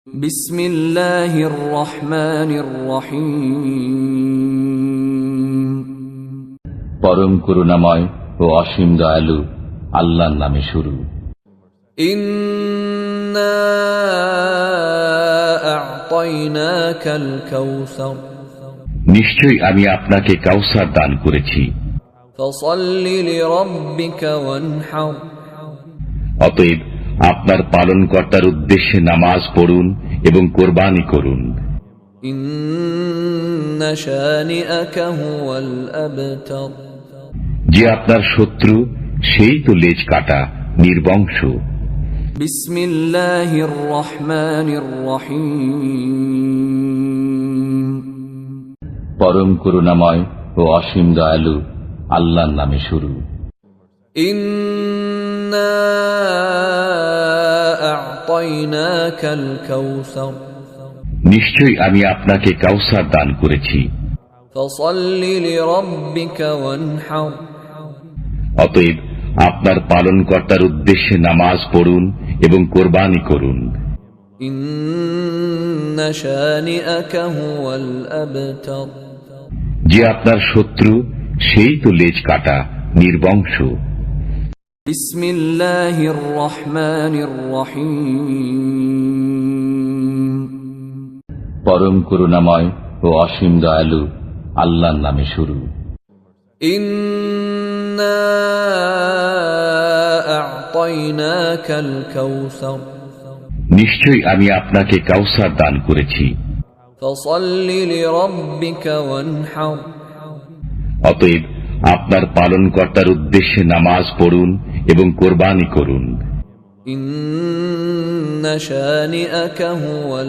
বিসমিল্লাহির রহমানির রহিম। পরম করুণাময় ও অসীম দয়ালু আল্লাহর নামে শুরু। ইন্না আ'তাইনাকাল কাউসার, নিশ্চয়ই আমি আপনাকে কাউসার দান করেছি। ফাসাল্লি লিরাব্বিকা ওয়ানহার, অতএব আপনার পালনকর্তার উদ্দেশ্যে নামাজ পড়ুন এবং কোরবানি করুন। ইন্না শানিআকা হুয়াল আবতার, যে আপনার শত্রু সেই তো লেজ কাটা নির্বংশ। বিসমিল্লাহির রহমানির রহিম। পরম করুণাময় ও অসীম দয়ালু আল্লাহর নামে শুরু। ইন্না আ'তাইনাকাল কাউসার, নিশ্চয়ই আমি আপনাকে কাউসার দান করেছি। ফাসাল্লি লিরাব্বিকা ওয়ানহার, অতএব আপনার পালনকর্তার উদ্দেশ্যে নামাজ পড়ুন এবং কোরবানি করুন। ইন্না শানিআকা হুয়াল আবতার, যে আপনার শত্রু সেই তো লেজ কাটা নির্বংশ। বিসমিল্লাহির রহমানির রহিম। পরম করুণাময় ও অসীম দয়ালু আল্লাহর নামে শুরু। ইন্না আ'তাইনাকাল কাউসার, নিশ্চয়ই আমি আপনাকে কাউসার দান করেছি। ফাসাল্লি লিরাব্বিকা ওয়ানহার, অতএব আপনার পালনকর্তার উদ্দেশ্যে নামাজ পড়ুন এবং কোরবানি করুন। ইন্না শানিআকা হুয়াল